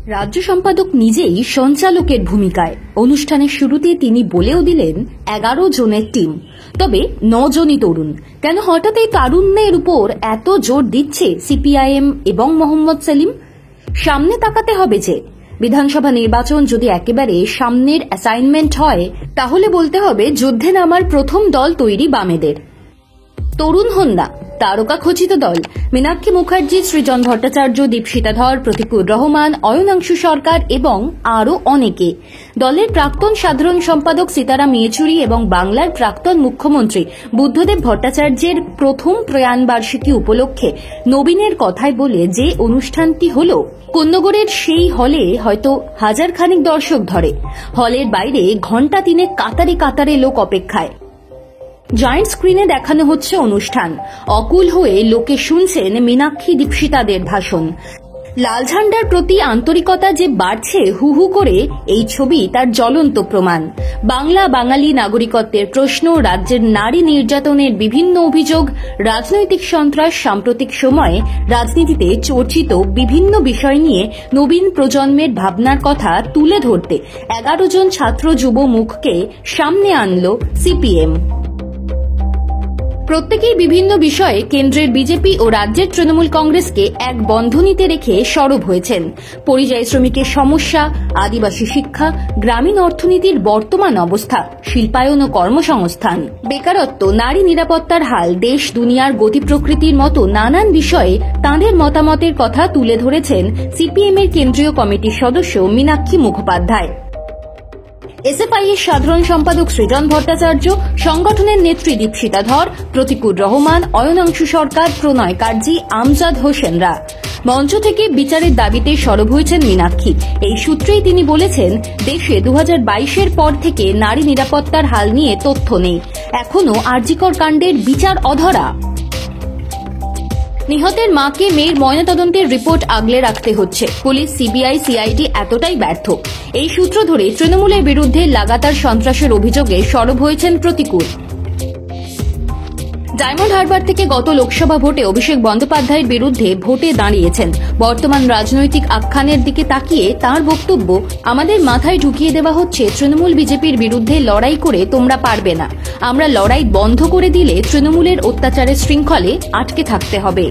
রাজ্য সম্পাদক নিজেই সঞ্চালকের ভূমিকায়। অনুষ্ঠানের শুরুতে তিনি বলেও দিলেন 11 জনের টিম, তবে 9 জনই তরুণ। কেন হঠাৎ এই তারুণ্যের উপর এত জোর দিচ্ছে সিপিআইএম এবং মোহাম্মদ সেলিম? সামনে তাকাতে হবে যে বিধানসভা নির্বাচন যদি একেবারে সামনের অ্যাসাইনমেন্ট হয়, তাহলে বলতে হবে যুদ্ধে নামার প্রথম দল তৈরি বামেদের। তরুণ হন না, তারকা খচিত দল। মীনাক্ষী মুখার্জি, সৃজন ভট্টাচার্য, দীপশিতা ধর, প্রতীকুর রহমান, অয়নাংশু সরকার এবং আরও অনেকে। দলের প্রাক্তন সাধারণ সম্পাদক সীতারাম ইয়েচুরি এবং বাংলার প্রাক্তন মুখ্যমন্ত্রী বুদ্ধদেব ভট্টাচার্যের প্রথম প্রয়াণ বার্ষিকী উপলক্ষে নবীনের কথায় বলে যে অনুষ্ঠানটি হল, কোন্নগরের সেই হলে হয়তো হাজার খানিক দর্শক ধরে। হলের বাইরে ঘণ্টা তিনেক কাতারে কাতারে লোক অপেক্ষায়। জায়ান্ট স্ক্রিনে দেখানো হচ্ছে অনুষ্ঠান। অকুল হয়ে লোকে শুনছেন মীনাক্ষী, দীপশিতাদের ভাষণ। লাল ঝান্ডার প্রতি আন্তরিকতা যে বাড়ছে হু হু করে, এই ছবি তার জ্বলন্ত প্রমাণ। বাংলা বাঙালি নাগরিকত্বের প্রশ্ন, রাজ্যের নারী নির্যাতনের বিভিন্ন অভিযোগ, রাজনৈতিক সন্ত্রাস, সাম্প্রতিক সময়ে রাজনীতিতে চর্চিত বিভিন্ন বিষয় নিয়ে নবীন প্রজন্মের ভাবনার কথা তুলে ধরতে 11 জন ছাত্র যুব মুখকে সামনে আনল সিপিএম। প্রত্যেকেই বিভিন্ন বিষয়ে কেন্দ্রের বিজেপি ও রাজ্যের তৃণমূল কংগ্রেসকে এক বন্ধনীতে রেখে সরব হয়েছেন। পরিযায়ী শ্রমিকের সমস্যা, আদিবাসী শিক্ষা, গ্রামীণ অর্থনীতির বর্তমান অবস্থা, শিল্পায়ন ও কর্মসংস্থান, বেকারত্ব, নারী নিরাপত্তার হাল, দেশ দুনিয়ার গতি প্রকৃতির মতো নানান বিষয়ে তাঁদের মতামতের কথা তুলে ধরেছেন সিপিএম এর কেন্দ্রীয় কমিটির সদস্য মীনাক্ষী মুখোপাধ্যায়। এসএফআই এর সাধারণ সম্পাদক সৃজন ভট্টাচার্য, সংগঠনের নেত্রী দীপশিতা ধর, প্রতীকুর রহমান, অয়নাংশু সরকার, প্রণয় কার্জি, আমজাদ হোসেনরা। মঞ্চ থেকে বিচারের দাবিতে সরব হয়েছেন মীনাক্ষী। এই সূত্রেই তিনি বলেছেন, দেশে 2022-এর পর থেকে নারী নিরাপত্তার হাল নিয়ে তথ্য নেই, এখনো আরজিকর কাণ্ডের বিচার অধরা। নিহতের মাকে মেয়ের ময়নাতদন্তের রিপোর্ট আগলে রাখতে হচ্ছে। পুলিশ, সিবিআই, সিআইডি এতটাই ব্যর্থ। এই সূত্র ধরে তৃণমূলের বিরুদ্ধে লাগাতার সন্ত্রাসের অভিযোগে সরব হয়েছেন প্রতীকুর। ডায়মন্ড হারবার থেকে গত লোকসভা ভোটে অভিষেক বন্দ্যোপাধ্যায়ের বিরুদ্ধে ভোটে দাঁড়িয়েছেন। বর্তমান রাজনৈতিক আখ্যানের দিকে তাকিয়ে তাঁর বক্তব্য, আমাদের মাথায় ঢুকিয়ে দেওয়া হচ্ছে তৃণমূল বিজেপির বিরুদ্ধে লড়াই করে তোমরা পারবে না। আমরা লড়াই বন্ধ করে দিলে তৃণমূলের অত্যাচারের শৃঙ্খলে আটকে থাকতে হবে।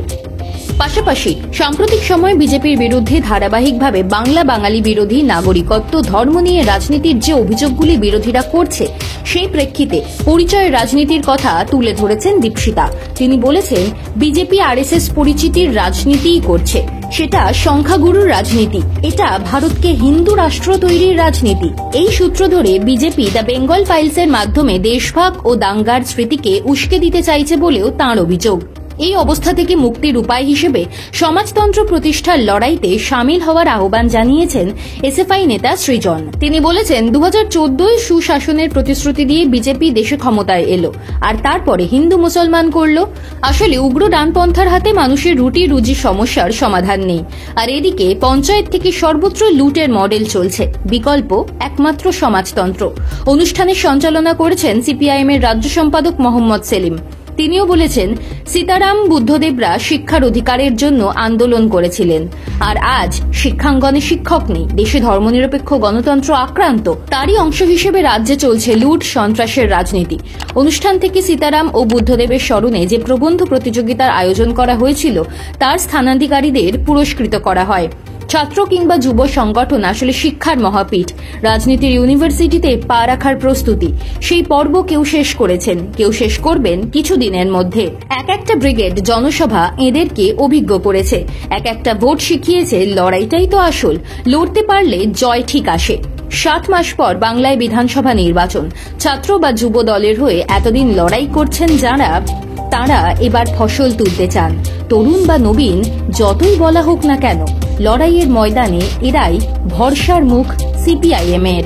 পাশাপাশি সাম্প্রতিক সময়ে বিজেপির বিরুদ্ধে ধারাবাহিকভাবে বাংলা বাঙালি বিরোধী, নাগরিকত্ব, ধর্ম নিয়ে রাজনীতির যে অভিযোগগুলি বিরোধীরা করছে, সেই প্রেক্ষিতে পরিচয় রাজনীতির কথা তুলে ধরেছেন দীপশিতা। তিনি বলেছেন, বিজেপি আরএসএস পরিচিতির রাজনীতিই করছে, সেটা সংখ্যাগুরুর রাজনীতি, এটা ভারতকে হিন্দু রাষ্ট্র তৈরির রাজনীতি। এই সূত্র ধরে বিজেপি দ্য বেঙ্গল ফাইলসের মাধ্যমে দেশভাগ ও দাঙ্গার স্মৃতিকে উস্কে দিতে চাইছে বলেও তাঁর অভিযোগ। এই অবস্থা থেকে মুক্তির উপায় হিসেবে সমাজতন্ত্র প্রতিষ্ঠার লড়াইতে সামিল হওয়ার আহ্বান জানিয়েছেন এসএফআই নেতা সৃজন। তিনি বলেছেন, 2014-য় সুশাসনের প্রতিশ্রুতি দিয়ে বিজেপি দেশে ক্ষমতায় এলো, আর তারপরে হিন্দু মুসলমান করল। আসলে উগ্র ডানপন্থার হাতে মানুষের রুটি রুজি সমস্যার সমাধান নেই, আর এদিকে পঞ্চায়েত থেকে সর্বত্র লুটের মডেল চলছে। বিকল্প একমাত্র সমাজতন্ত্র। অনুষ্ঠানের সঞ্চালনা করেছেন সিপিআইএম এর রাজ্য সম্পাদক মোহাম্মদ সেলিম। তিনিও বলেছেন, সীতারাম, বুদ্ধদেবরা শিক্ষার অধিকারের জন্য আন্দোলন করেছিলেন, আর আজ শিক্ষাঙ্গনে শিক্ষক নেই, দেশে ধর্মনিরপেক্ষ গণতন্ত্র আক্রান্ত। তারই অংশ হিসেবে রাজ্যে চলছে লুট, সন্ত্রাসের রাজনীতি। অনুষ্ঠান থেকে সীতারাম ও বুদ্ধদেবের স্মরণে যে প্রবন্ধ প্রতিযোগিতার আয়োজন করা হয়েছিল, তার স্থানাধিকারীদের পুরস্কৃত করা হয়। ছাত্র কিংবা যুব সংগঠন আসলে শিক্ষার মহাপীঠ, রাজনীতির ইউনিভার্সিটিতে পা রাখার প্রস্তুতি। সেই পর্ব কেউ শেষ করেছেন, কেউ শেষ করবেন কিছুদিনের মধ্যে। এক একটা ব্রিগেড, জনসভা এদেরকে অভিজ্ঞ করেছে। এক একটা ভোট শিখিয়েছে লড়াইটাই তো আসল, লড়তে পারলে জয় ঠিক আসে। 7 মাস পর বাংলায় বিধানসভা নির্বাচন। ছাত্র বা যুব দলের হয়ে এতদিন লড়াই করছেন যারা, তারা এবার ফসল তুলতে চান। তরুণ বা নবীন যতই বলা হোক না কেন, লড়াইয়ের ময়দানে এরাই ভরসার মুখ সিপিআইএম এর।